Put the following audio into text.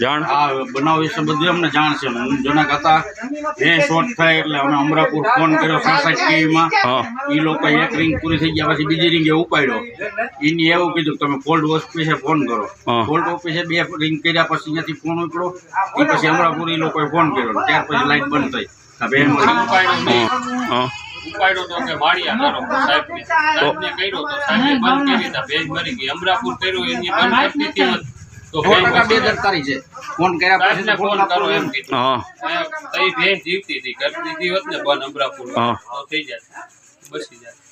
જાણ આ બનાવ વિશે બધી અમને જાણ છે જનક હતા એ શોર્ટ થાય એટલે અમે અમરાપુર ફોન કર્યો 67 ટીવીમાં એ લોકો એક રિંગ પૂરી થઈ ગયા પછી બીજી રિંગે ઉપાડ્યો એની એવું કીધું તમે ફોલ્ડ ઓફિસે ફોન કરો ફોલ્ડ ઓફિસે 2 રિંગ કર્યા પછી ત્યાંથી ફોન ઉપડ્યો એ પછી અમરાપુર એ લોકોએ ફોન કર્યો ત્યાર પછી લાઈટ બંધ થઈ ઉપાડ્યો તો કે વાડિયા કરો સાહેબને કર્યો તો સાહેબે બંધ કરી દીધા ભેજ મરી ગઈ અમરાપુર કર્યો એની બંધ કરતી હતી તો બેદરકારી છે ફોન કર્યા પછી ફોન કરો એમ કીધું ભેજ જીવતી હતી કરી દીધી હોત ને બંધ અમરાપુર તો થઈ જાય બસી જાય